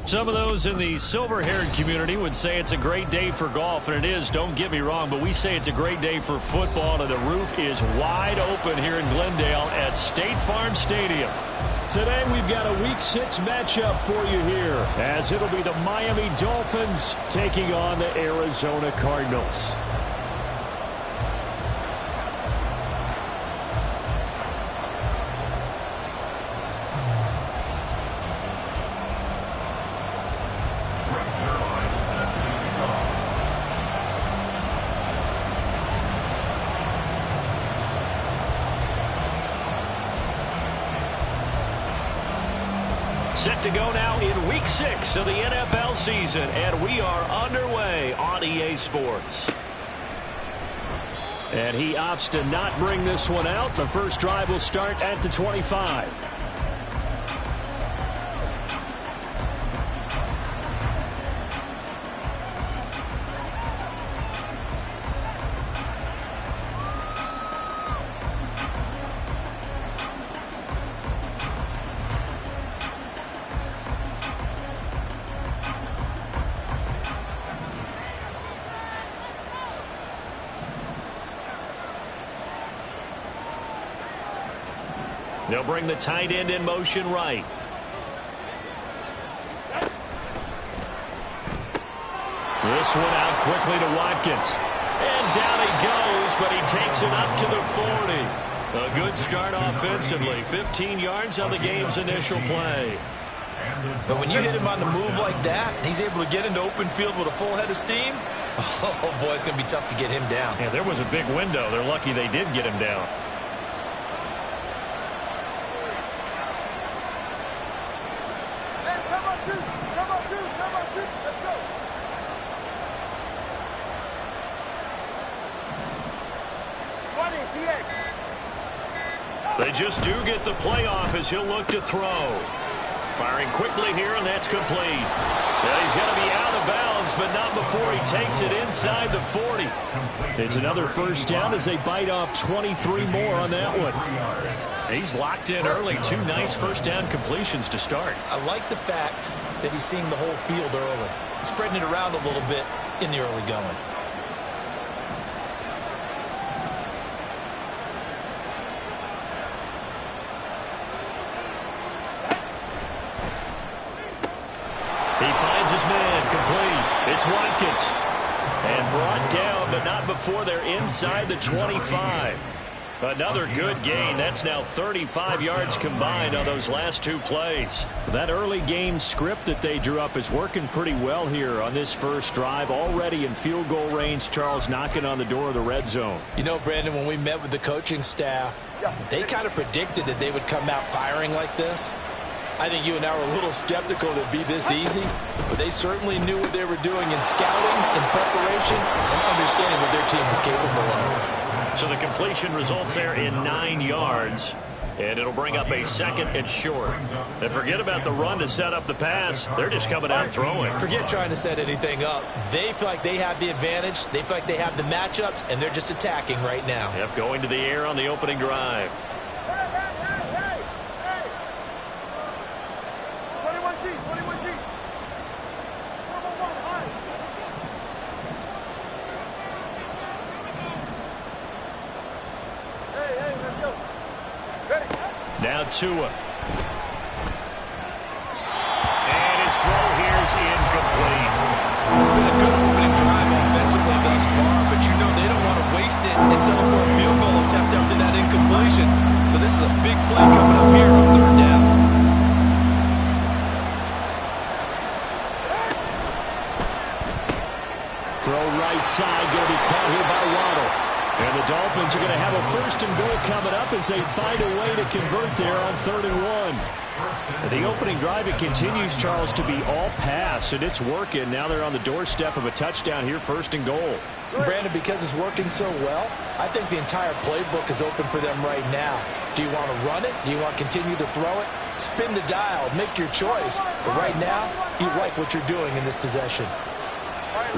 Some of those in the silver-haired community would say it's a great day for golf, and it is, don't get me wrong, but we say it's a great day for football, and the roof is wide open here in Glendale at State Farm Stadium. Today we've got a Week 6 matchup for you here, as it'll be the Miami Dolphins taking on the Arizona Cardinals. Set to go now in Week 6 of the NFL season, and we are underway on EA Sports. And he opts to not bring this one out. The first drive will start at the 25. They'll bring the tight end in motion right. This one out quickly to Watkins. And down he goes, but he takes it up to the 40. A good start offensively. 15 yards on the game's initial play. But when you hit him on the move like that, he's able to get into open field with a full head of steam. Oh, boy, it's going to be tough to get him down. Yeah, there was a big window. They're lucky they did get him down. They just do get the playoff as he'll look to throw. Firing quickly here, and that's complete. Yeah, he's going to be out of bounds, but not before he takes it inside the 40. It's another first down as they bite off 23 more on that one. He's locked in early. Two nice first down completions to start. I like the fact that he's seeing the whole field early, spreading it around a little bit in the early going. He finds his man, complete. It's Watkins. And brought down, but not before they're inside the 25. Another good gain. That's now 35 yards combined on those last two plays. That early game script that they drew up is working pretty well here on this first drive. Already in field goal range, Charles knocking on the door of the red zone. You know, Brandon, when we met with the coaching staff, they kind of predicted that they would come out firing like this. I think you and I were a little skeptical that it'd be this easy, but they certainly knew what they were doing in scouting, in preparation, and understanding what their team was capable of. So the completion results there in 9 yards, and it'll bring up a second and short. And forget about the run to set up the pass. They're just coming out throwing. Forget trying to set anything up. They feel like they have the advantage. They feel like they have the matchups, and they're just attacking right now. Yep, going to the air on the opening drive. Now Tua. And his throw here is incomplete. It's been a good opening drive offensively thus far, but you know they don't want to waste it and settle for a field goal attempt after that incompletion. So this is a big play coming up here on third down. Throw right side, going to be caught here by Waddle. And the Dolphins are going to have a first and goal coming up as they find a way to convert there on 3rd and 1. The opening drive, it continues, Charles, to be all pass, and it's working. Now they're on the doorstep of a touchdown here, 1st and goal. Brandon, because it's working so well, I think the entire playbook is open for them right now. Do you want to run it? Do you want to continue to throw it? Spin the dial, make your choice. But right now, you like what you're doing in this possession.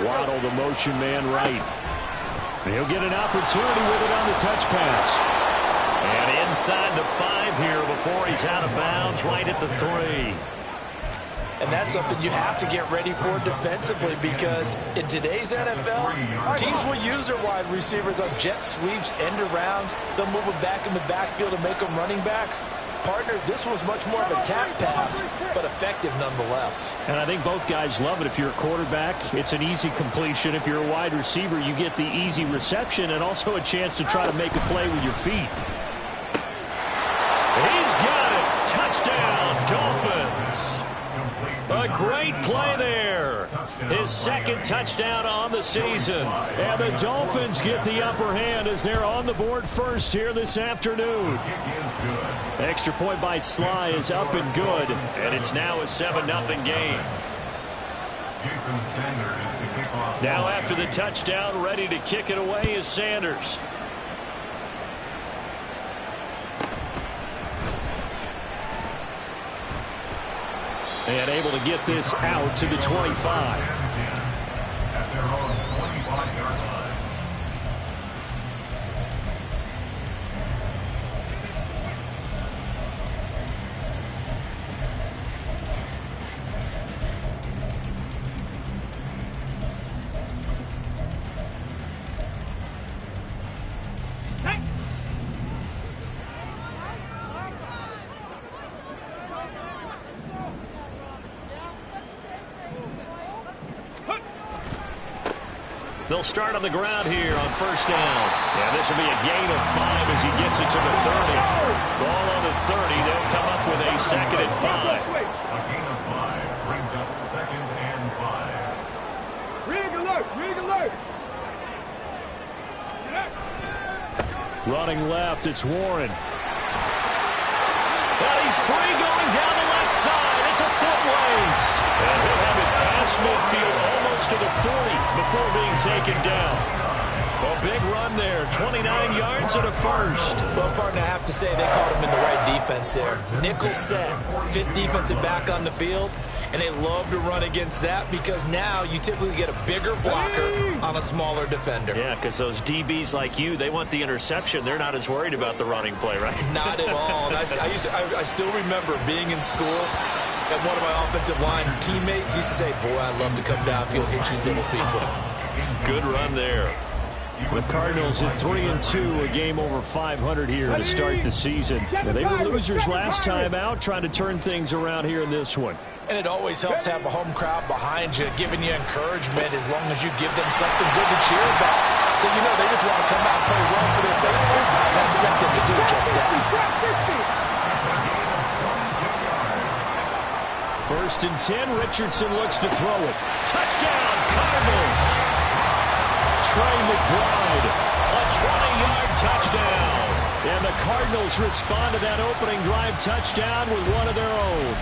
Waddle, the motion man right. He'll get an opportunity with it on the touch pass. And inside the 5 here before he's out of bounds right at the 3. And that's something you have to get ready for defensively, because in today's NFL, teams will use their wide receivers on jet sweeps, end arounds. They'll move them back in the backfield and make them running backs. Partner, this was much more of a tap pass, but effective nonetheless. And I think both guys love it. If you're a quarterback, it's an easy completion. If you're a wide receiver, you get the easy reception and also a chance to try to make a play with your feet. He's got it. Touchdown, Dolphins. A great play there. His second touchdown on the season. And the Dolphins get the upper hand as they're on the board first here this afternoon. Extra point by Sly is up and good. And it's now a 7-0 game. Now after the touchdown, ready to kick it away is Sanders. And able to get this out to the 25. They'll start on the ground here on first down. And this will be a gain of 5 as he gets it to the 30. Ball on the 30. They'll come up with a 2nd and 5. A gain of 5 brings up 2nd and 5. Rig alert! Rig alert! Running left, it's Warren. And he's free going down the left side. It's a foot race. And he'll have it past midfield almost to the 40 before being taken down. A big run there, 29 yards and a first. Well, partner, I have to say they caught him in the right defense there. Nickel set, 5th defensive back on the field, and they love to run against that because now you typically get a bigger blocker on a smaller defender. Yeah, because those DBs like you, they want the interception. They're not as worried about the running play, right? Not at all. And I still remember being in school, and one of my offensive line teammates used to say, boy, I love to come downfield, hit you little people. Good run there. The Cardinals at 3-2, a game over 500 here to start the season. Now, they were losers last time out, trying to turn things around here in this one. And it always helps to have a home crowd behind you, giving you encouragement as long as you give them something good to cheer about. So, you know, they just want to come out and play well for their faithful. I expect them to do just that. 1st and 10, Richardson looks to throw it. Touchdown, Cardinals. Trey McBride, a 20-yard touchdown. And the Cardinals respond to that opening drive touchdown with one of their own.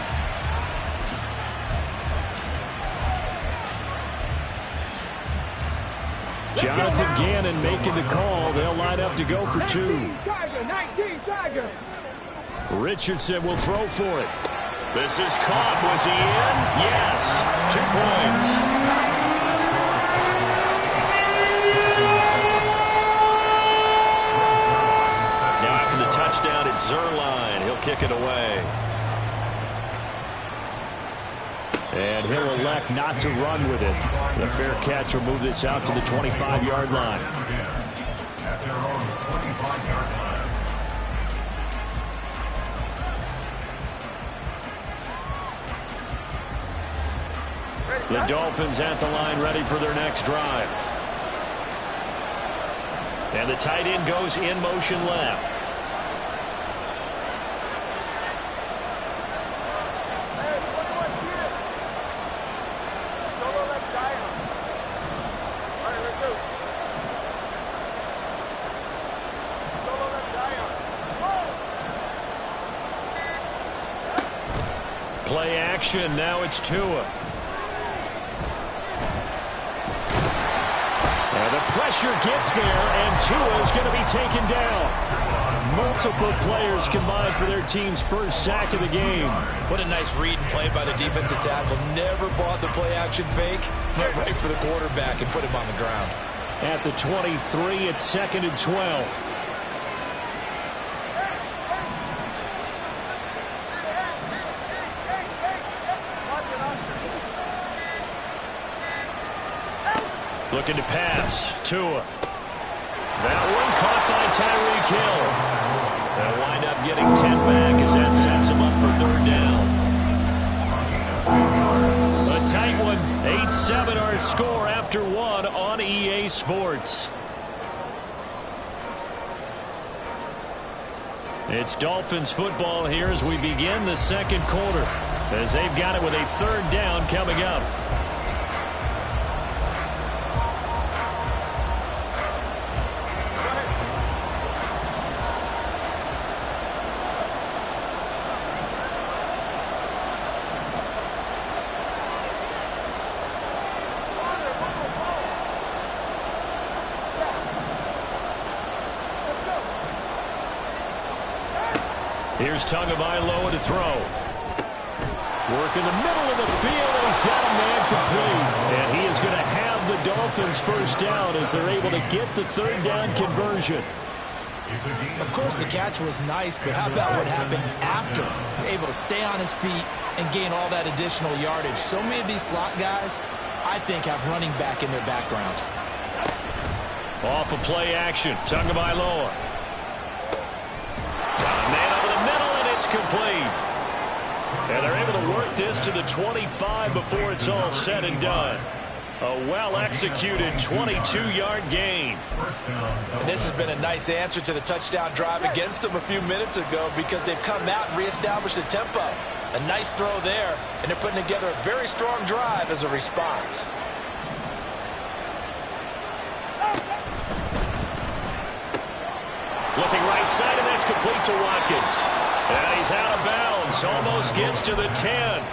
Jonathan Gannon making the call. They'll line up to go for 2. Richardson will throw for it. This is caught. Was he in? Yes. 2 points. Touchdown at Zerline. He'll kick it away. And he'll elect not to run with it. The fair catch will move this out to the 25-yard line. At their own 25-yard line. The Dolphins at the line, ready for their next drive. And the tight end goes in motion left. Play action. Now it's Tua. And the pressure gets there, and Tua is going to be taken down. Multiple players combined for their team's first sack of the game. What a nice read and play by the defensive tackle. Never bought the play action fake. Went right for the quarterback and put him on the ground. At the 23, it's 2nd and 12. Looking to pass. Tua. That one caught by Tyreek Hill. They'll wind up getting 10 back as that sets him up for third down. A tight one. 8-7 our score after one on EA Sports. It's Dolphins football here as we begin the second quarter, as they've got it with a third down coming up. Here's Tagovailoa to throw. Work in the middle of the field, and he's got a man complete. And he is going to have the Dolphins first down as they're able to get the third down conversion. Of course, the catch was nice, but how about what happened after? Able to stay on his feet and gain all that additional yardage. So many of these slot guys, I think, have running back in their background. Off of play action, Tagovailoa. Got a man over the middle, and it's complete. And they're able to work this to the 25 before it's all said and done. A well-executed 22-yard gain. And this has been a nice answer to the touchdown drive against them a few minutes ago because they've come out and reestablished the tempo. A nice throw there, and they're putting together a very strong drive as a response. Looking right side, and that's complete to Watkins. And he's out of bounds. Almost gets to the 10.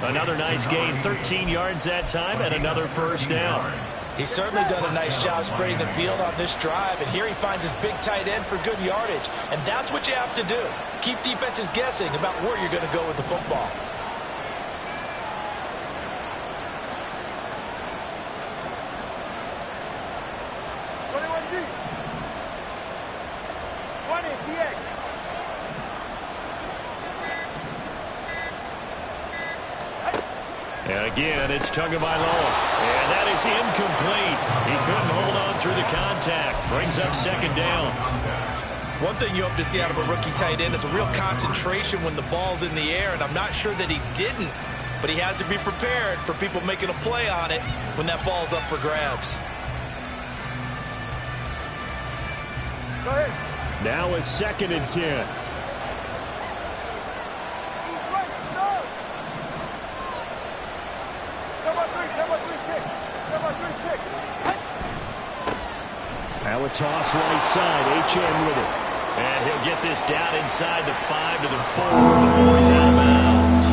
Another nice gain, 13 yards that time, and another first down. He's certainly done a nice job spreading the field on this drive, and here he finds his big tight end for good yardage. And that's what you have to do. Keep defenses guessing about where you're going to go with the football. And again, it's Tagovailoa. And that is incomplete. He couldn't hold on through the contact. Brings up second down. One thing you hope to see out of a rookie tight end is a real concentration when the ball's in the air, and I'm not sure that he didn't, but he has to be prepared for people making a play on it when that ball's up for grabs. Go ahead. Now a 2nd and 10. Now a toss right side. HN with it. And he'll get this down inside the 5 to the 4 before he's out of bounds.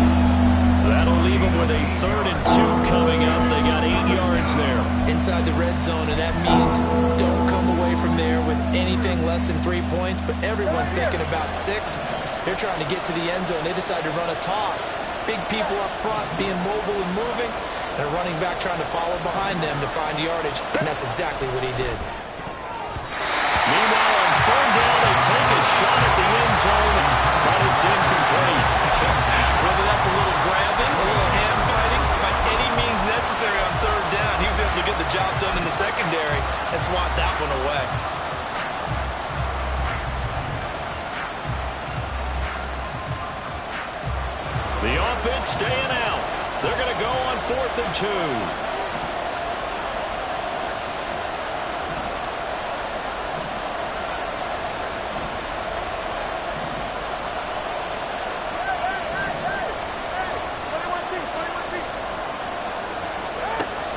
That'll leave him with a 3rd and 2 coming up. They got 8 yards there. Inside the red zone, and that means don't come away from there with anything less than 3 points, but everyone's thinking about 6. They're trying to get to the end zone. They decide to run a toss. Big people up front being mobile and moving, and a running back trying to follow behind them to find yardage, and that's exactly what he did. Meanwhile, on 3rd down, they take a shot at the end zone, but it's incomplete. Whether that's a little grabbing, a little hand fighting, by any means necessary on 3rd down, he was able to get the job done in the secondary and swat that one away. The offense staying out. They're going to go on 4th and 2.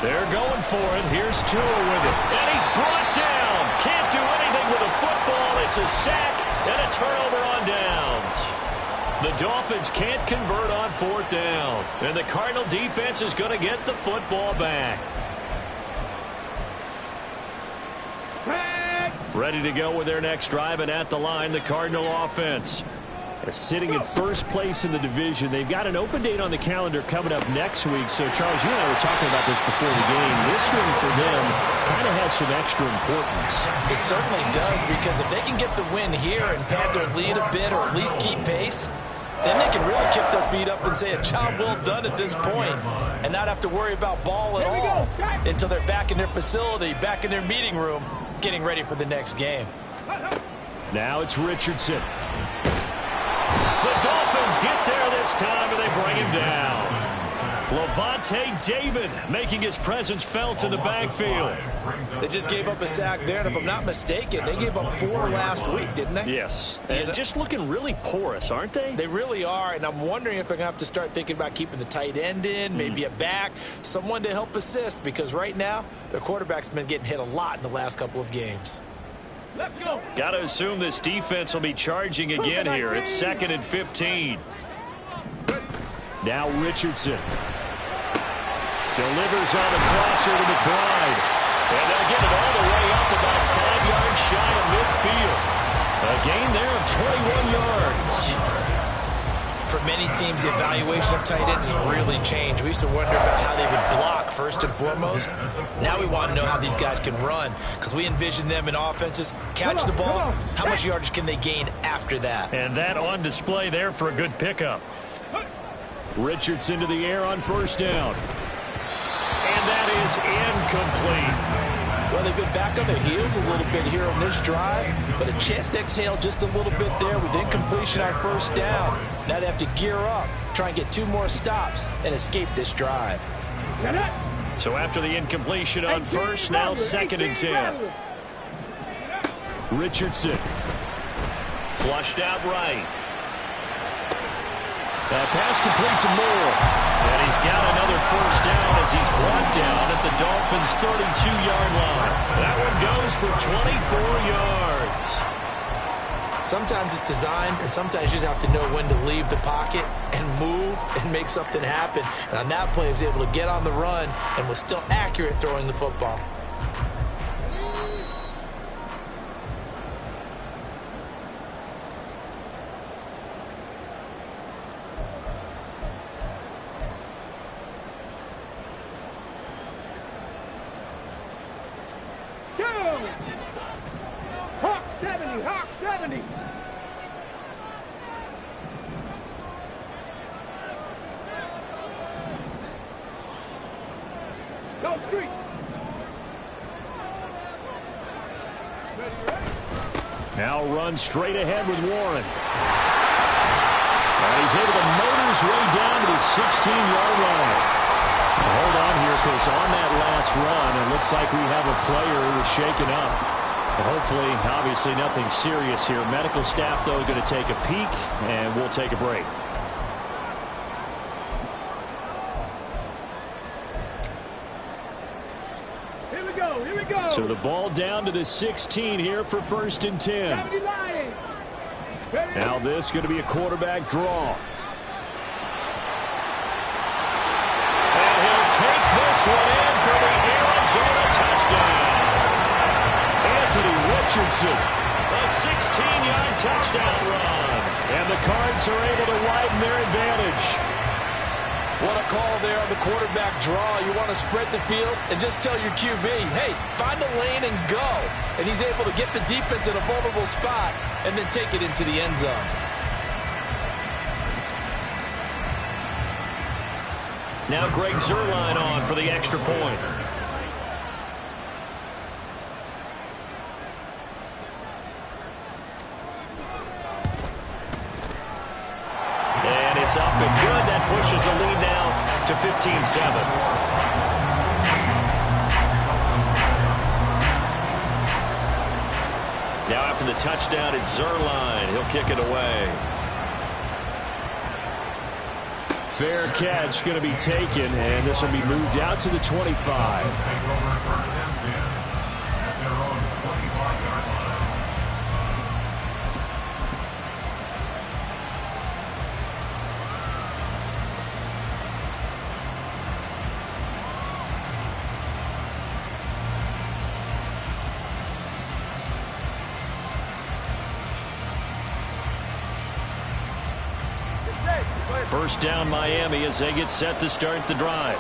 They're going for it. Here's Tua with it. And he's brought down. Can't do anything with a football. It's a sack and a turnover on downs. The Dolphins can't convert on 4th down. And the Cardinal defense is going to get the football back. Ready to go with their next drive, and at the line, the Cardinal offense. Sitting in first place in the division. They've got an open date on the calendar coming up next week. So, Charles, you and I were talking about this before the game. This one for them kind of has some extra importance. It certainly does, because if they can get the win here and pad their lead a bit or at least keep pace, Then they can really kick their feet up and say a job well done at this point and not have to worry about ball at all until they're back in their facility, back in their meeting room, getting ready for the next game. Now it's Richardson. The Dolphins get there this time, and they bring him down. Levante David making his presence felt in the backfield. They just gave up a sack there, and if I'm not mistaken, they gave up 4 last week, didn't they? Yes, and just looking really porous, aren't they? They really are, and I'm wondering if they're going to have to start thinking about keeping the tight end in, maybe a back, someone to help assist, because right now, their quarterback's been getting hit a lot in the last couple of games. Let's go. Got to assume this defense will be charging again here. It's 2nd and 15. Now Richardson. Delivers on a crosser to McBride. And they'll get it all the way up about 5 yards shy of midfield. A gain there of 21 yards. For many teams, the evaluation of tight ends has really changed. We used to wonder about how they would block first and foremost. Now we want to know how these guys can run, because we envision them in offenses, catch the ball, how much yardage can they gain after that? And that on display there for a good pickup. Richardson to the air on 1st down. And that is incomplete. Well, they've been back on their heels a little bit here on this drive, but a chance to exhale just a little bit there with incompletion on 1st down. Now they have to gear up, try and get 2 more stops, and escape this drive. So after the incompletion on 1st, now 2nd and 10. Richardson. Flushed out right. That pass complete to Moore. And he's got another 1st down as he's brought down at the Dolphins' 32-yard line. That one goes for 24 yards. Sometimes it's designed, and sometimes you just have to know when to leave the pocket and move and make something happen. And on that play, he was able to get on the run and was still accurate throwing the football. Hawk 70, Hawk 70. Go street. Now run straight ahead with Warren. And he's able to motor his way down to the 16-yard line. Hold on here, because on that last run, it looks like we have a player who was shaken up. Hopefully, obviously, nothing serious here. Medical staff, though, going to take a peek, and we'll take a break. Here we go, here we go. So the ball down to the 16 here for 1st and 10. Now this going to be a quarterback draw. And he'll take this one in for the Arizona touchdown. Anthony Richardson. A 16-yard touchdown run. And the Cards are able to widen their advantage. What a call there on the quarterback draw. You want to spread the field and just tell your QB, hey, find a lane and go. And he's able to get the defense in a vulnerable spot and then take it into the end zone. Now Greg Zuerlein on for the extra point. And it's up and good. That pushes a lead now to 15-7. Now after the touchdown, it's Zuerlein. He'll kick it away. Fair catch going to be taken, and this will be moved out to the 25. First down Miami as they get set to start the drive.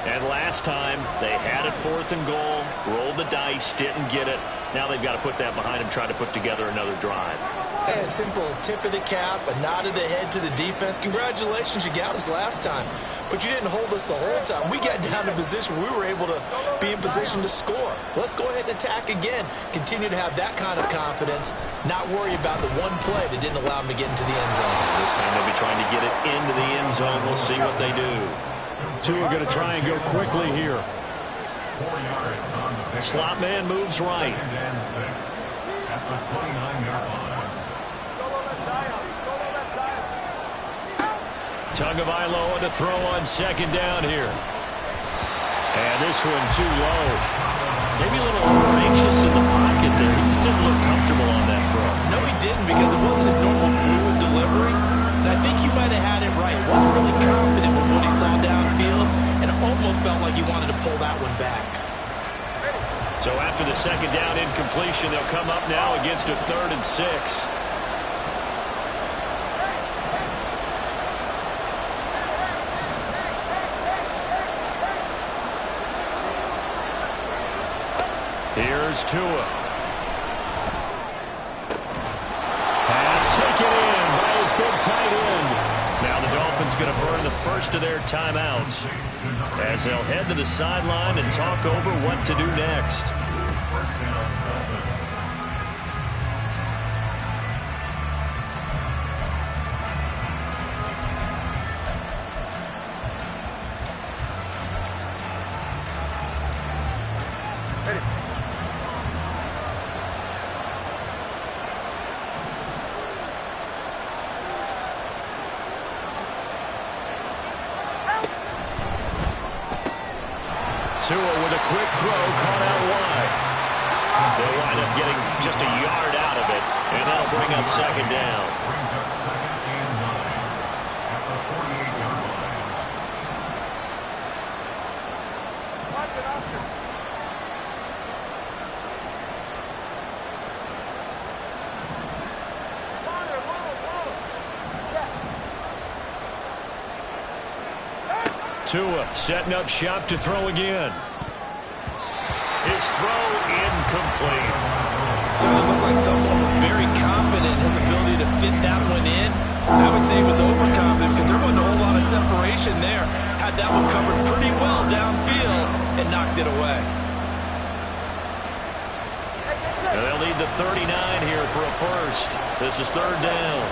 And last time they had it 4th and goal, rolled the dice, didn't get it. Now they've got to put that behind them, try to put together another drive. Hey, a simple tip of the cap, a nod of the head to the defense. Congratulations, you got us last time. But you didn't hold us the whole time. We got down to position. We were able to be in position to score. Let's go ahead and attack again. Continue to have that kind of confidence. Not worry about the one play that didn't allow them to get into the end zone. This time they'll be trying to get it into the end zone. We'll see what they do. Two are going to try and go quickly here. 4 yards on the pick. Slot man moves right. 2nd and 6 at the 29-yard line. Tagovailoa to throw on 2nd down here. And this one too low. Maybe a little over-anxious in the pocket there. He just didn't look comfortable on that throw. No, he didn't, because it wasn't his normal fluid delivery. And I think you might have had it right. Wasn't really confident with what he saw downfield, and it almost felt like he wanted to pull that one back. So after the 2nd down incompletion, they'll come up now against a 3rd and 6. Here's Tua. Pass taken in by his big tight end. Now the Dolphins going to burn the first of their timeouts as they'll head to the sideline and talk over what to do next. Tua with a quick throw, caught out wide. They'll wind up getting just a yard out of it, and that'll bring up 2nd down. Brings up 2nd and 9 at the 48-yard line. Tua setting up shop to throw again. His throw incomplete. Certainly looked like someone was very confident in his ability to fit that one in. I would say he was overconfident because there wasn't a whole lot of separation there. Had that one covered pretty well downfield and knocked it away. And they'll need the 39 here for a first. This is 3rd down.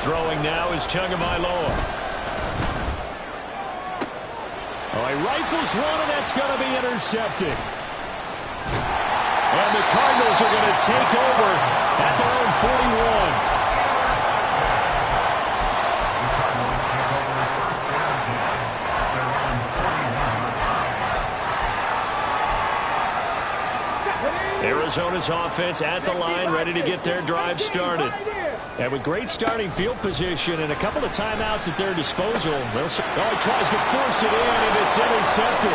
Throwing now is Tagovailoa. Oh, he rifles one, and that's going to be intercepted. And the Cardinals are going to take over at their own 41. Arizona's offense at the line, ready to get their drive started. And with great starting field position and a couple of timeouts at their disposal, he tries to force it in, and it's intercepted.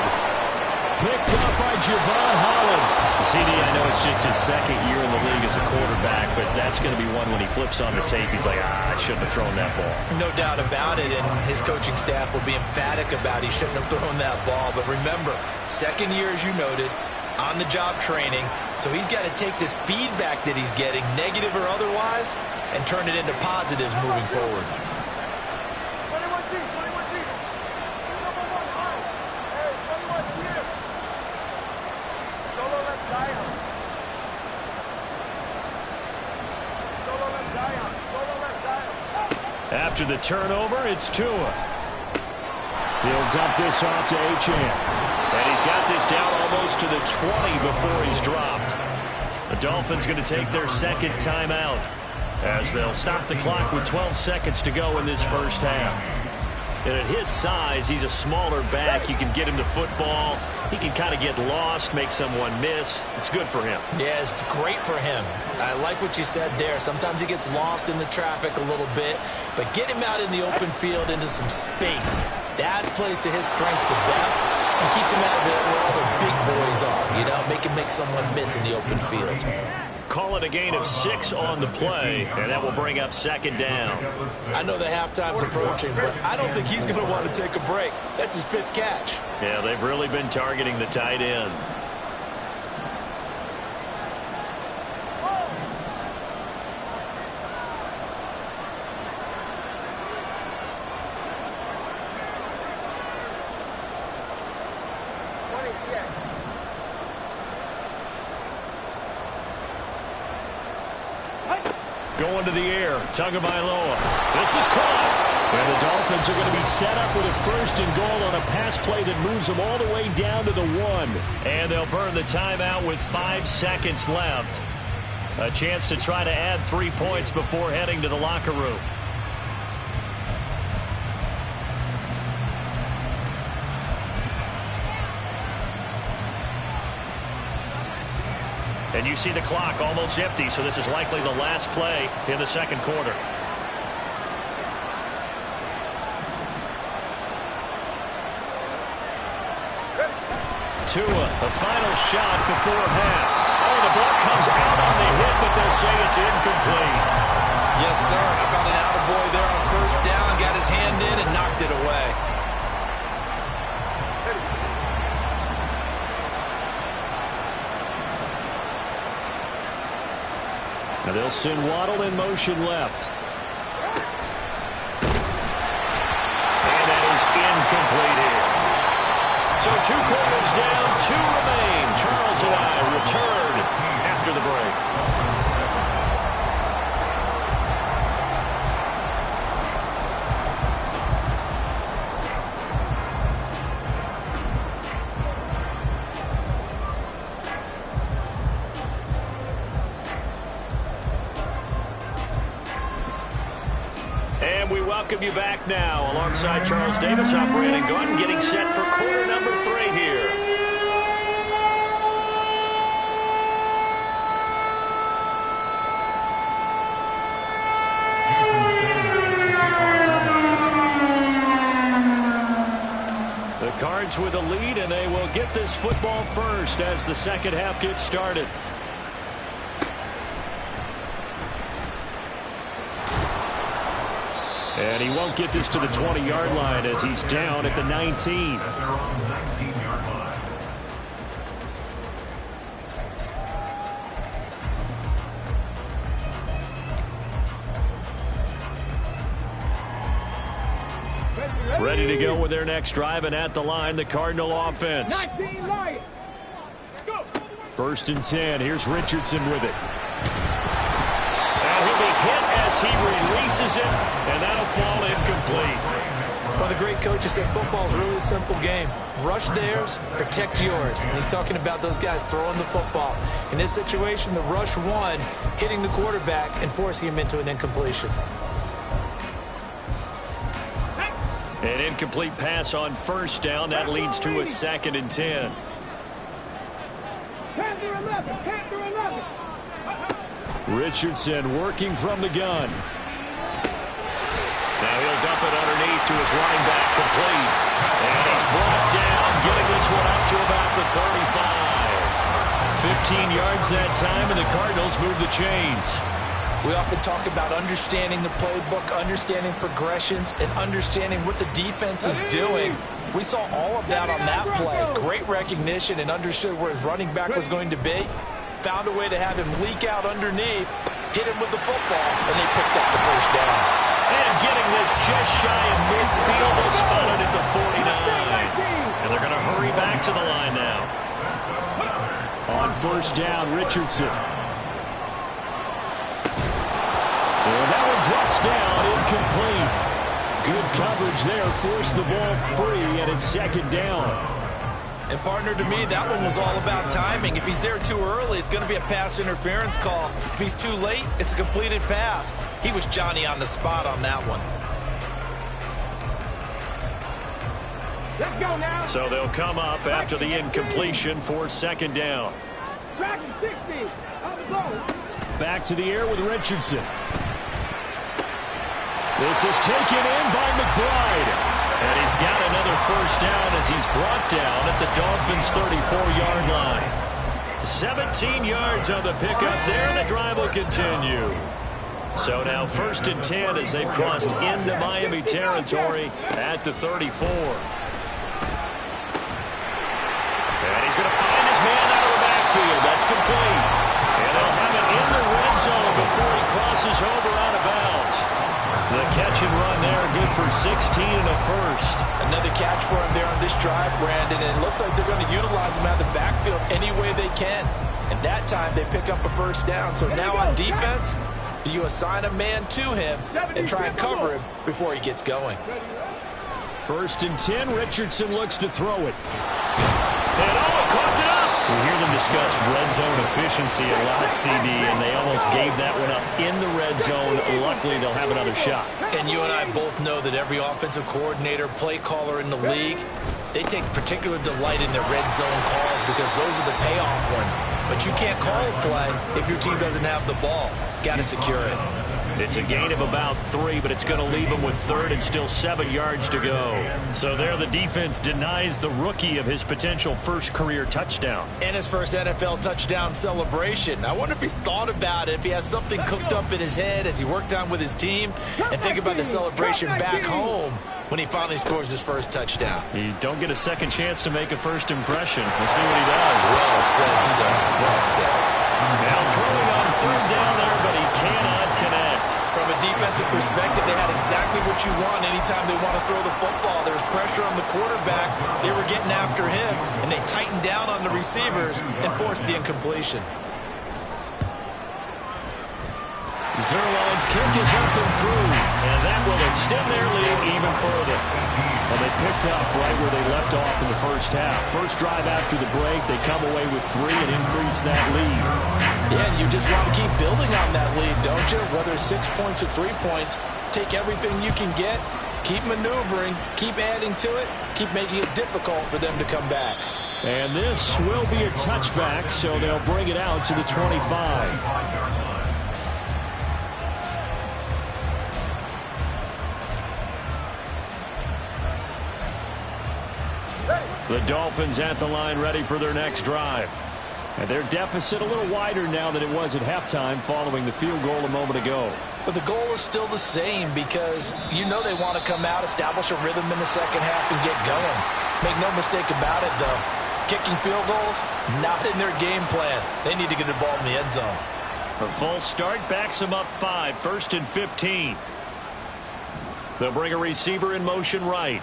Picked up by Javon Holland. CD, I know it's just his 2nd year in the league as a quarterback, but that's going to be one when he flips on the tape, he's like, I shouldn't have thrown that ball. No doubt about it, and his coaching staff will be emphatic about he shouldn't have thrown that ball. But remember, 2nd year, as you noted, on-the-job training, so he's got to take this feedback that he's getting, negative or otherwise, and turn it into positives moving forward. 21G. Number 1, hey, 21 here. Solo left Zion. Solo left Zion. Solo left Zion. After the turnover, it's Tua. He'll dump this off to Achane. And he's got this down almost to the 20 before he's dropped. The Dolphins going to take their 2nd timeout as they'll stop the clock with 12 seconds to go in this first half. And at his size, he's a smaller back. You can get him to football. He can kind of get lost, make someone miss. It's good for him. Yeah, it's great for him. I like what you said there. Sometimes he gets lost in the traffic a little bit, but get him out in the open field into some space. That plays to his strengths the best, and keeps him out of it where all the big boys are, you know, make someone miss in the open field. Call it a gain of 6 on the play, and that will bring up second down. I know the halftime's approaching, but I don't think he's going to want to take a break. That's his 5th catch. Yeah, they've really been targeting the tight end. Going to the air, Tagovailoa. This is caught. And the Dolphins are going to be set up with a 1st and goal on a pass play that moves them all the way down to the 1. And they'll burn the timeout with 5 seconds left. A chance to try to add 3 points before heading to the locker room. And you see the clock almost empty, so this is likely the last play in the second quarter. Tua, the final shot before half. Oh, the ball comes out on the hit, but they'll say it's incomplete. Yes, sir. How about an attaboy there on 1st down? Got his hand in and knocked it away. Now they'll send Waddle in motion left. And that is incomplete here. So 2 quarters down, 2 remain. Charles and I return after the break. Welcome you back now. Alongside Charles Davis, I'm Brandon Gordon, getting set for quarter number 3 here. The Cards with a lead, and they will get this football first as the second half gets started. And he won't get this to the 20-yard line as he's down at the 19. Ready to go with their next drive, and at the line, the Cardinal offense. 1st and 10. Here's Richardson with it. And he'll be hit as he releases it, and that'll fall incomplete. One of the great coaches said football is really a simple game. Rush theirs, protect yours. And he's talking about those guys throwing the football. In this situation, the rush won, hitting the quarterback and forcing him into an incompletion. An incomplete pass on 1st down. That leads to a 2nd and 10. Richardson working from the gun. Now he'll dump it underneath to his running back, complete. And he's brought down, getting this one up to about the 35. 15 yards that time, and the Cardinals move the chains. We often talk about understanding the playbook, understanding progressions, and understanding what the defense is doing. We saw all of that on that play. Great recognition and understood where his running back was going to be. Found a way to have him leak out underneath, hit him with the football, and they picked up the 1st down. And getting this just shy of midfield, they'll spot it at the 49. And they're going to hurry back to the line now. On 1st down, Richardson. And that one drops down, incomplete. Good coverage there, forced the ball free, and it's 2nd down. And partner, to me, that one was all about timing. If he's there too early, it's going to be a pass interference call. If he's too late, it's a completed pass. He was Johnny on the spot on that one. Let's go now. So they'll come up after the incompletion for 2nd down. Back to 60. On the goal. Back to the air with Richardson. This is taken in by McBride. And he's got another first down as he's brought down at the Dolphins' 34-yard line. 17 yards on the pickup there, and the drive will continue. So now 1st and 10 as they've crossed into Miami territory at the 34. And he's going to find his man out of the backfield. That's complete. And they'll have it in the red zone before he crosses over out of bounds. The catch and run there, good for 16 and a first. Another catch for him there on this drive, Brandon, and it looks like they're going to utilize him out of the backfield any way they can. And that time they pick up a first down. So now on defense, do you assign a man to him and try and cover him before he gets going? 1st and 10, Richardson looks to throw it. And caught it up. We hear them discuss red zone efficiency a lot, CD, and they almost gave that one up in the red zone. Luckily, they'll have another shot. And you and I both know that every offensive coordinator, play caller in the league, they take particular delight in their red zone calls because those are the payoff ones. But you can't call a play if your team doesn't have the ball. Got to secure it. It's a gain of about 3, but it's going to leave him with 3rd and still 7 yards to go. So there the defense denies the rookie of his potential first career touchdown. And his first NFL touchdown celebration. I wonder if he's thought about it, if he has something cooked up in his head as he worked on with his team, and think about the celebration back home when he finally scores his first touchdown. You don't get a second chance to make a first impression. We'll see what he does. Well said, sir. Well said. Now throwing on 3rd down there, but he cannot connect. From a defensive perspective, they had exactly what you want anytime they want to throw the football. There was pressure on the quarterback. They were getting after him, and they tightened down on the receivers and forced the incompletion. Zerline's kick is up and through, and that will extend their lead even further. Well, they picked up right where they left off in the first half. First drive after the break, they come away with 3 and increase that lead. Yeah, and you just want to keep building on that lead, don't you? Whether it's 6 points or 3 points, take everything you can get, keep maneuvering, keep adding to it, keep making it difficult for them to come back. And this will be a touchback, so they'll bring it out to the 25. The Dolphins at the line ready for their next drive. And their deficit a little wider now than it was at halftime following the field goal a moment ago. But the goal is still the same because you know they want to come out, establish a rhythm in the second half, and get going. Make no mistake about it, though. Kicking field goals, not in their game plan. They need to get the ball in the end zone. A false start backs them up 5, 1st and 15. They'll bring a receiver in motion right.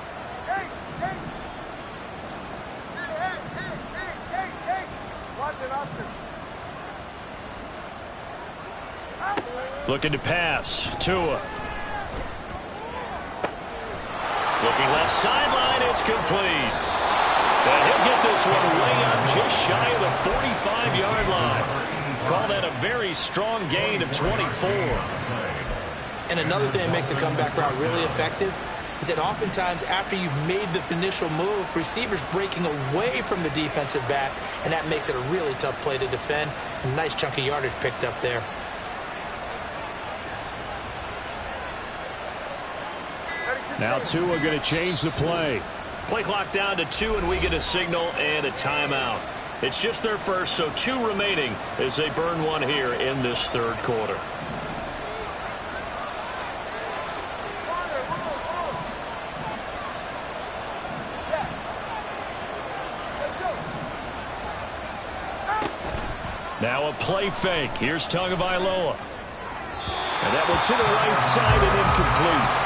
Looking to pass. Tua. Looking left sideline. It's complete. And he'll get this one way up just shy of the 45-yard line. Call that a very strong gain of 24. And another thing that makes the comeback route really effective is that oftentimes after you've made the initial move, receivers breaking away from the defensive back, and that makes it a really tough play to defend. A nice chunk of yardage picked up there. Now Tua going to change the play. Play clock down to 2, and we get a signal and a timeout. It's just their first, so 2 remaining as they burn one here in this 3rd quarter. Now a play fake. Here's Tagovailoa. And that one to the right side and incomplete.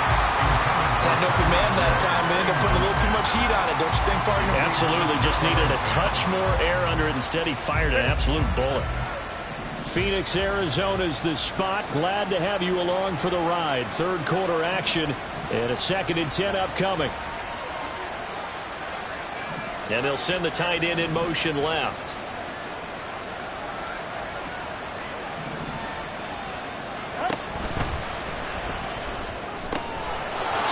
Had an open man that time, but ended up putting a little too much heat on it, don't you think, partner? Absolutely. Just needed a touch more air under it. Instead, he fired an absolute bullet. Phoenix, Arizona's the spot. Glad to have you along for the ride. 3rd quarter action and a 2nd and 10 upcoming. And they'll send the tight end in motion left.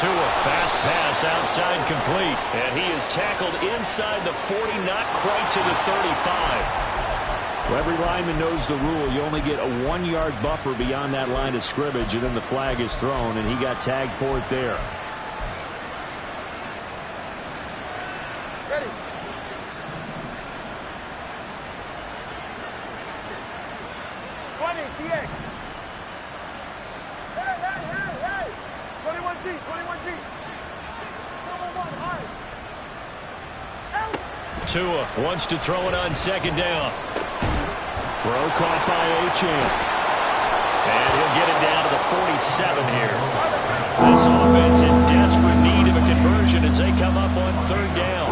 Tua, fast pass outside complete. And he is tackled inside the 40, not quite to the 35. Well, every lineman knows the rule. You only get a 1-yard buffer beyond that line of scrimmage, and then the flag is thrown, and he got tagged for it there. Ready. TX. Hey. 21G. 21G. 211, high. Tua wants to throw it on second down. Throw caught by Achane. And he'll get it down to the 47 here. This offense in desperate need of a conversion as they come up on third down.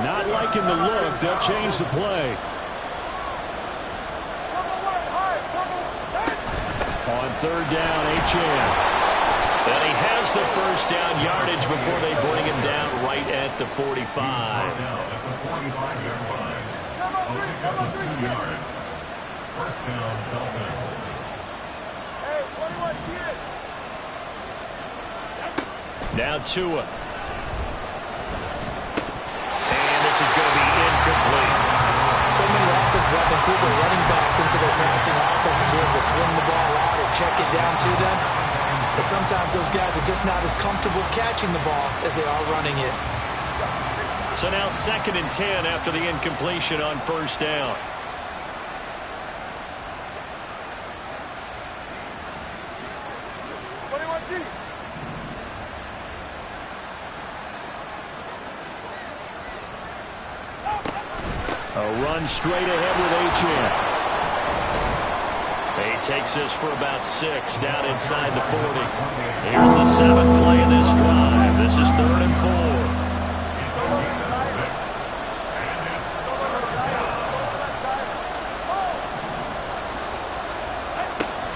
Not liking the look. They'll change the play. On third down, Achane. And he has the first down yardage before they bring him down right at the 45. First down, Dolphins. Hey, 21 Now Tua. And this is going to be incomplete. So many offenses have included their running backs into their passing offense and be able to swing the ball out or check it down to them. But sometimes those guys are just not as comfortable catching the ball as they are running it. So now 2nd and 10 after the incompletion on first down. A run straight ahead with Achane. He takes this for about 6 down inside the 40. Here's the 7th play of this drive. This is 3rd and 4.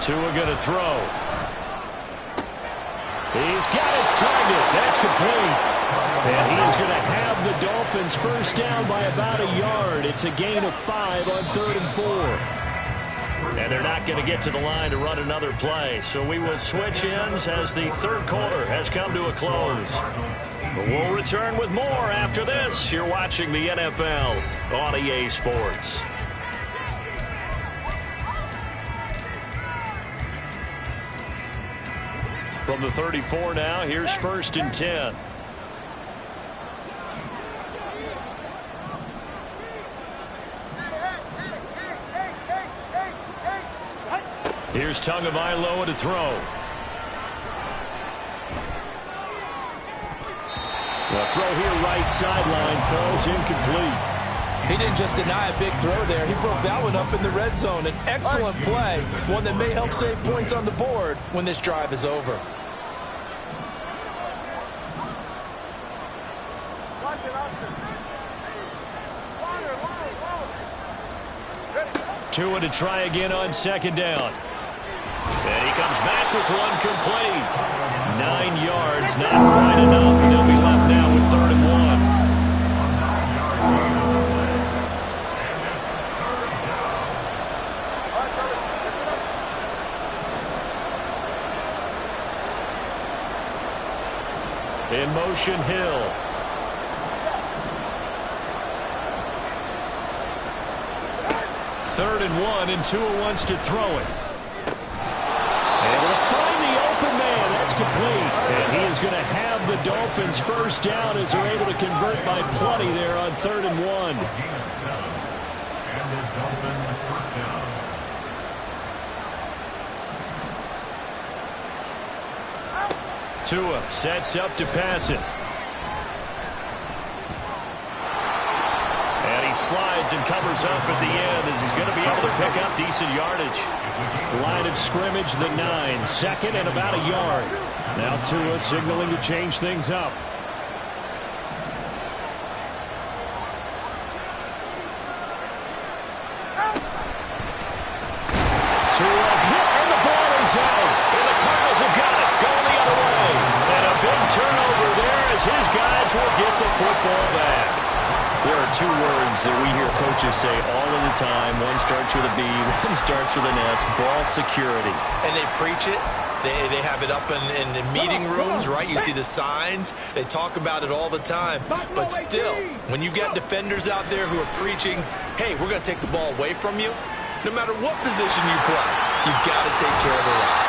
Tua going to throw. He's got his target. That's complete. And he is going to have the Dolphins first down by about a yard. It's a gain of 5 on 3rd and 4. And they're not going to get to the line to run another play. So we will switch ends as the third quarter has come to a close. But we'll return with more after this. You're watching the NFL on EA Sports. From the 34 now, here's 1st and 10. Here's Tagovailoa to throw. The throw here right sideline falls incomplete. He didn't just deny a big throw there. He broke that one up in the red zone. An excellent play, one that may help save points on the board when this drive is over. Tua to try again on 2nd down. And he comes back with one complete. 9 yards, not quite enough, and they'll be left now with 3rd and 1. In motion, Hill. Third and 1, and Tua wants to throw it. Able to find the open man. That's complete. And he is going to have the Dolphins first down as they're able to convert by plenty there on 3rd and 1. And the Dolphin first down. Tua sets up to pass it. And he slides and covers up at the end as he's going to be able to pick up decent yardage. Line of scrimmage, the 9. 2nd and about a yard. Now Tua signaling to change things up. Tua hit, and the ball is out. And the Cardinals have got it. Going the other way. And a big turnover there as his guys will get the football back. There are 2 words that we hear coaches say all of the time. One starts with a B, one starts with an S. Ball security. And they preach it. They have it up in meeting rooms, right? You see the signs. They talk about it all the time. But still, when you've got defenders out there who are preaching, hey, we're going to take the ball away from you, no matter what position you play, you've got to take care of the rock.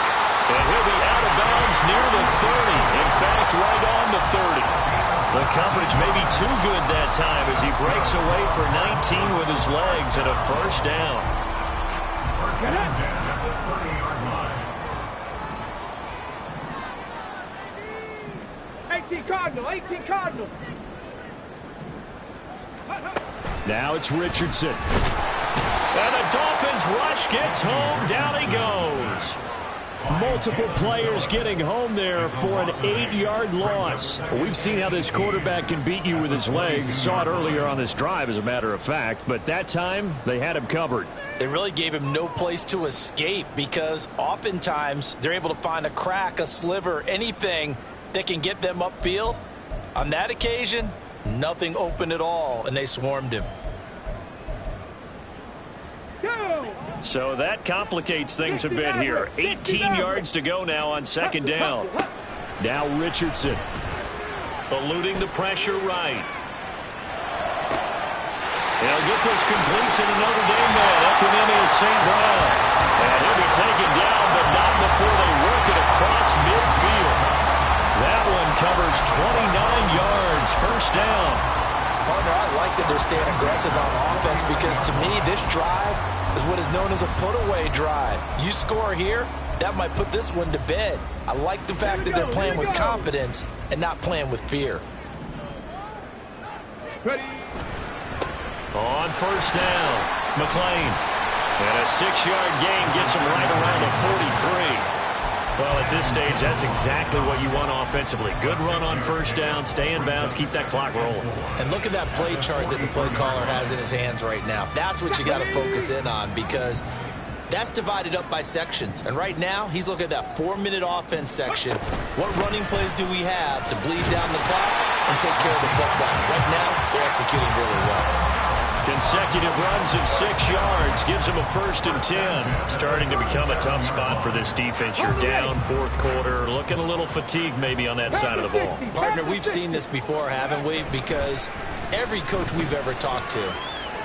And he'll be out of bounds near the 30. In fact, right on the 30. The coverage may be too good that time as he breaks away for 19 with his legs and a first down. First and 10 at the 20-yard line. 18 Cardinal, 18 Cardinal. Now it's Richardson. And the Dolphins rush gets home. Down he goes. Multiple players getting home there for an 8-yard loss. We've seen how this quarterback can beat you with his legs. Saw it earlier on this drive, as a matter of fact. But that time, they had him covered. They really gave him no place to escape because oftentimes they're able to find a crack, a sliver, anything that can get them upfield. On that occasion, nothing open at all, and they swarmed him. So that complicates things a bit here. 18 yards to go now on second down. Now Richardson. Eluding the pressure right. They'll get this complete to the Notre Dame man. Equinemius St. Brown. And he'll be taken down, but not before they work it across midfield. That one covers 29 yards. First down. Partner, I like that they're staying aggressive on offense because to me, this drive is what is known as a put-away drive. You score here, that might put this one to bed. I like the fact that they're playing with confidence and not playing with fear. Ready. On first down, McLean. And a 6-yard gain gets him right around the 43. Well, at this stage, that's exactly what you want offensively. Good run on first down, stay in bounds, keep that clock rolling. And look at that play chart that the play caller has in his hands right now. That's what you got to focus in on because that's divided up by sections. And right now, he's looking at that 4-minute offense section. What running plays do we have to bleed down the clock and take care of the football? Right now, they're executing really well. Consecutive runs of 6 yards gives him a first and 10. Starting to become a tough spot for this defense. You're down fourth quarter, looking a little fatigued maybe on that side of the ball. Partner, we've seen this before, haven't we? Because every coach we've ever talked to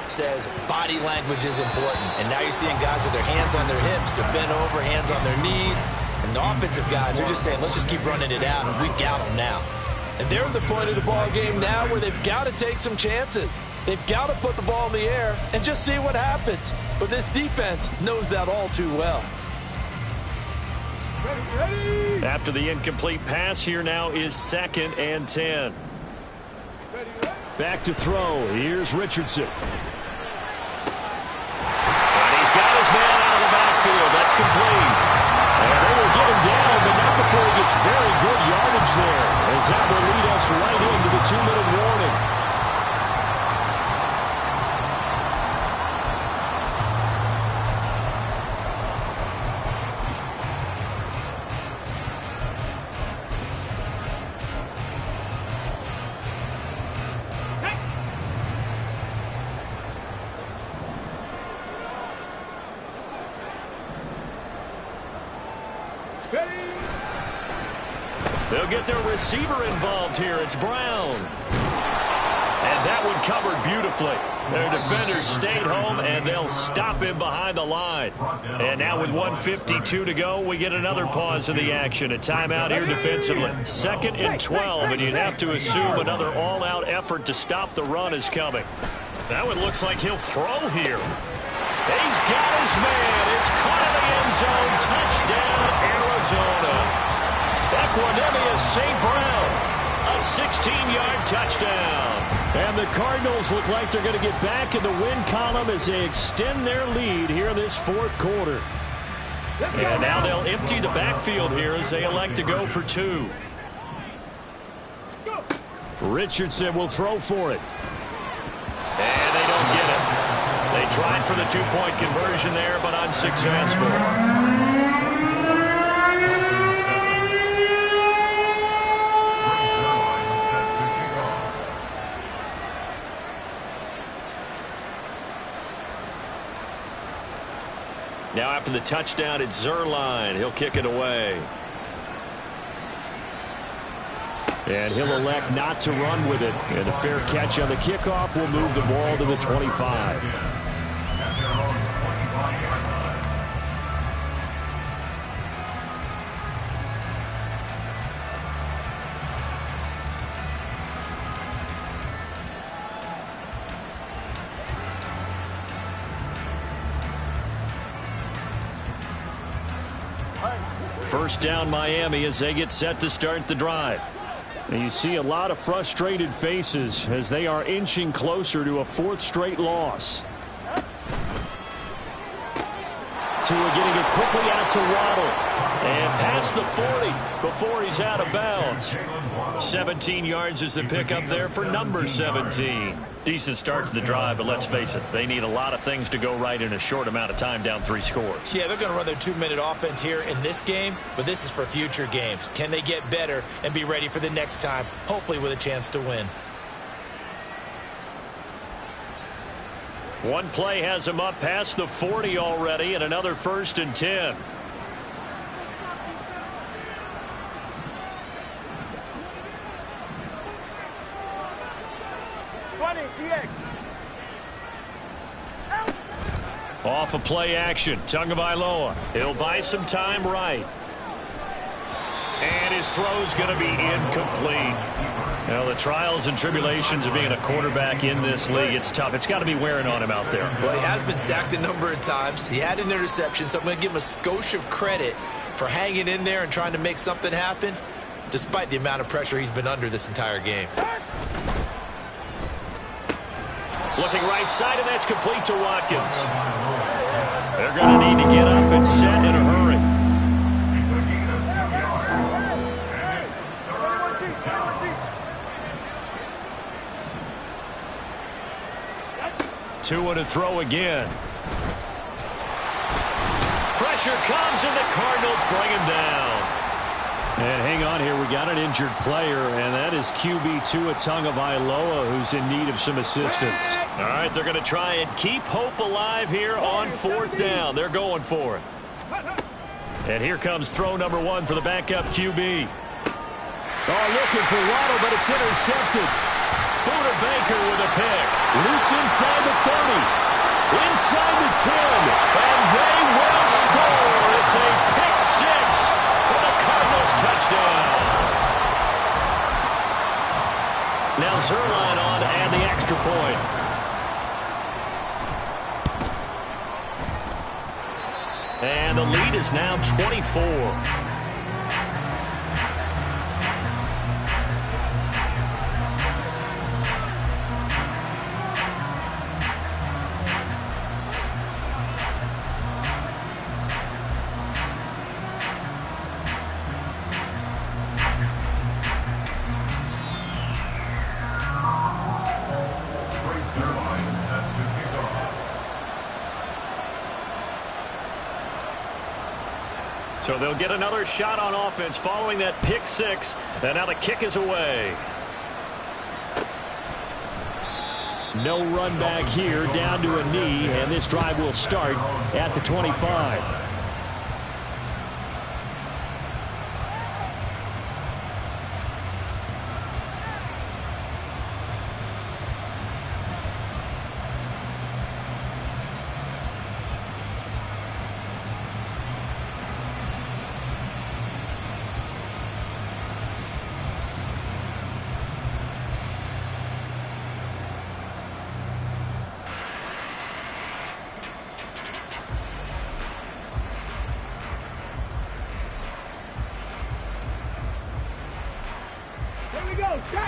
says body language is important. And now you're seeing guys with their hands on their hips, they're bent over, hands on their knees. And the offensive guys are just saying, let's just keep running it out, and we've got them now. And they're at the point of the ball game now where they've got to take some chances. They've got to put the ball in the air and just see what happens. But this defense knows that all too well. After the incomplete pass, here now is 2nd and 10. Back to throw. Here's Richardson. And he's got his man out of the backfield. That's complete. And they will get him down, but not before he gets very good yardage there. As that will lead us right into the 2-minute warning. They'll get their receiver involved here. It's Brown. And that one covered beautifully. Their defenders stayed home, and they'll stop him behind the line. And now with 1:52 to go, we get another pause in the action. A timeout here defensively. 2nd and 12, and you'd have to assume another all-out effort to stop the run is coming. That one looks like he'll throw here. He's got his man. It's caught in the end zone. Touchdown, Arizona. Equinemius St. Brown, a 16-yard touchdown. And the Cardinals look like they're going to get back in the win column as they extend their lead here in this fourth quarter. And now they'll empty the backfield here as they elect to go for 2. Richardson will throw for it. And they don't get it. They tried for the 2-point conversion there, but unsuccessful. Now after the touchdown, it's Zerline. He'll kick it away. And he'll elect not to run with it. And a fair catch on the kickoff will move the ball to the 25. first down Miami as they get set to start the drive. And you see a lot of frustrated faces as they are inching closer to a fourth straight loss. Tua getting it quickly out to Waddle. And past the 40 before he's out of bounds. 17 yards is the pickup there for number 17. Decent start to the drive, but let's face it, they need a lot of things to go right in a short amount of time, down 3 scores. Yeah, they're going to run their 2-minute offense here in this game, but this is for future games. Can they get better and be ready for the next time, hopefully with a chance to win? One play has him up past the 40 already, and another 1st and 10. Off of play action, Tagovailoa. He'll buy some time right. And his throw's going to be incomplete. Well, the trials and tribulations of being a quarterback in this league, it's tough. It's got to be wearing on him out there. Well, he has been sacked a number of times. He had an interception, so I'm going to give him a skosh of credit for hanging in there and trying to make something happen, despite the amount of pressure he's been under this entire game. Looking right side, and that's complete to Watkins. They're going to need to get up and set in a hurry. Tua to throw again. Pressure comes, and the Cardinals bring him down. And hang on here, we got an injured player, and that is QB Tua Tagovailoa, who's in need of some assistance. All right, they're going to try and keep hope alive here on 4th down. They're going for it. And here comes throw number 1 for the backup QB. Oh, looking for Waddle, but it's intercepted. Buda Baker with a pick. Loose inside the 30. Inside the 10. And they will score. It's a pick 6 for the Cardinals touchdown. Now Zerline on to add the extra point. And the lead is now 24. So they'll get another shot on offense following that pick 6. And now the kick is away. No run back here, down to a knee, and this drive will start at the 25.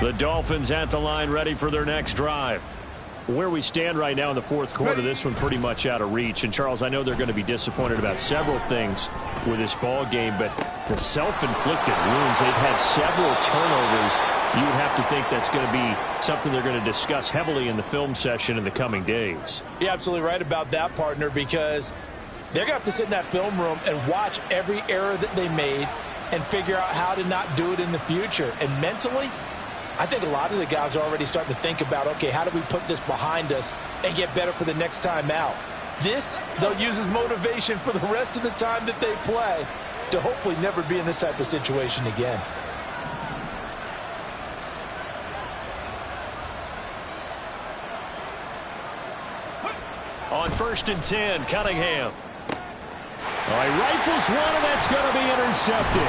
The Dolphins at the line, ready for their next drive. Where we stand right now in the 4th quarter, this one pretty much out of reach. And, Charles, I know they're going to be disappointed about several things with this ball game, but the self-inflicted wounds, they've had several turnovers. You would have to think that's going to be something they're going to discuss heavily in the film session in the coming days. You're absolutely right about that, partner, because they're going to have to sit in that film room and watch every error that they made and figure out how to not do it in the future. And mentally, I think a lot of the guys are already starting to think about, okay, how do we put this behind us and get better for the next time out? This, they'll use as motivation for the rest of the time that they play to hopefully never be in this type of situation again. On 1st and 10, Cunningham. All right, rifles one, and that's going to be intercepted.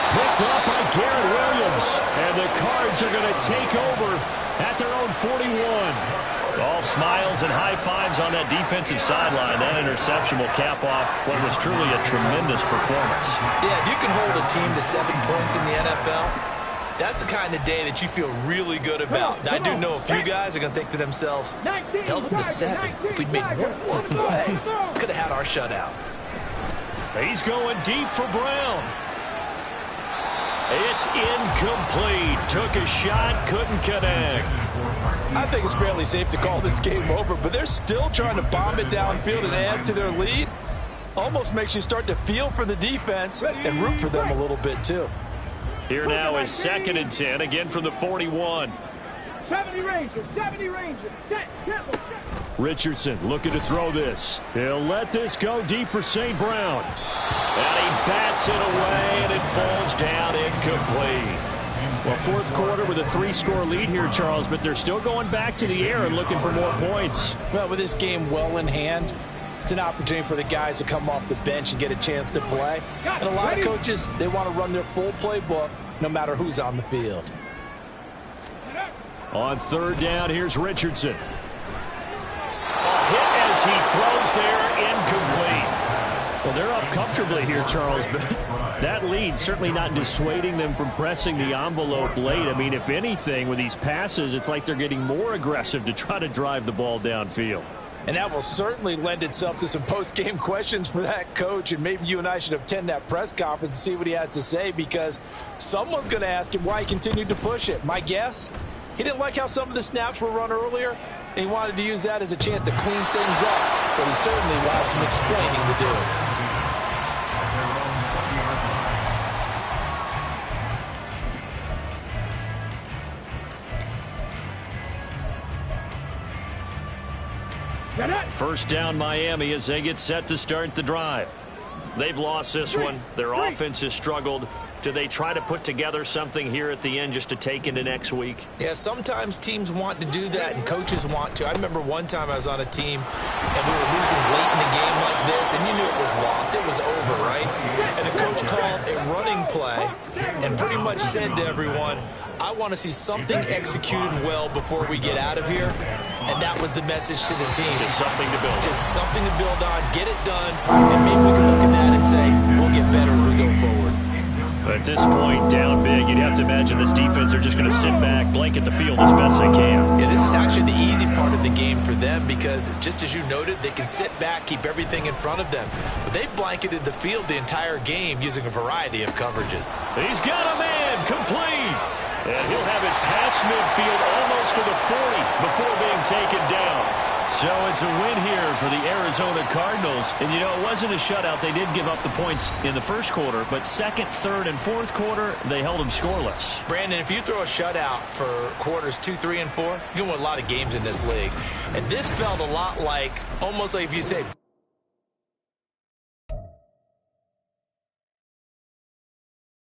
Picked up by Garrett Williams. And the Cards are going to take over at their own 41. All smiles and high fives on that defensive sideline. That interception will cap off what was truly a tremendous performance. Yeah, if you can hold a team to 7 points in the NFL, that's the kind of day that you feel really good about. Now, I do know a few guys are going to think to themselves, held them to 7. If we'd made one more play, could have had our shutout. He's going deep for Brown. It's incomplete. Took a shot, couldn't connect. I think it's fairly safe to call this game over, but they're still trying to bomb it downfield and add to their lead. Almost makes you start to feel for the defense and root for them a little bit, too. Here now is 2nd and 10, again from the 41. 70 Rangers, 70 Rangers. Set. Richardson looking to throw this. He'll let this go deep for St. Brown. And he bats it away, and it falls down incomplete. Well, fourth quarter with a 3-score lead here, Charles, but they're still going back to the air and looking for more points. Well, with this game well in hand, it's an opportunity for the guys to come off the bench and get a chance to play. And a lot of coaches, they want to run their full playbook no matter who's on the field. On 3rd down, here's Richardson. A hit as he throws there, incomplete. Well, they're up comfortably here, Charles, but that lead certainly not dissuading them from pressing the envelope late. I mean, if anything, with these passes, it's like they're getting more aggressive to try to drive the ball downfield. And that will certainly lend itself to some post-game questions for that coach. And maybe you and I should attend that press conference and see what he has to say, because someone's going to ask him why he continued to push it. My guess, he didn't like how some of the snaps were run earlier, and he wanted to use that as a chance to clean things up. But he certainly will have some explaining to do. First down Miami as they get set to start the drive. They've lost this one. Their offense has struggled. Do they try to put together something here at the end just to take into next week? Yeah, sometimes teams want to do that and coaches want to. I remember one time I was on a team and we were losing late in the game like this, and you knew it was lost. It was over, right? And the coach called a running play and pretty much said to everyone, I want to see something executed well before we get out of here. And that was the message to the team. Just something to build on. Just something to build on, get it done, and maybe we can look at that and say, we'll get better as we go forward. At this point, down big, you'd have to imagine this defense are just going to sit back, blanket the field as best they can. Yeah, this is actually the easy part of the game for them because, just as you noted, they can sit back, keep everything in front of them. But they've blanketed the field the entire game using a variety of coverages. He's got a man, complete. And he'll have it past midfield almost to the 40 before being taken down. So it's a win here for the Arizona Cardinals. And, you know, it wasn't a shutout. They did give up the points in the first quarter. But second, third, and fourth quarter, they held them scoreless. Brandon, if you throw a shutout for quarters 2, 3, and 4, you can win a lot of games in this league. And this felt a lot like, almost like if you say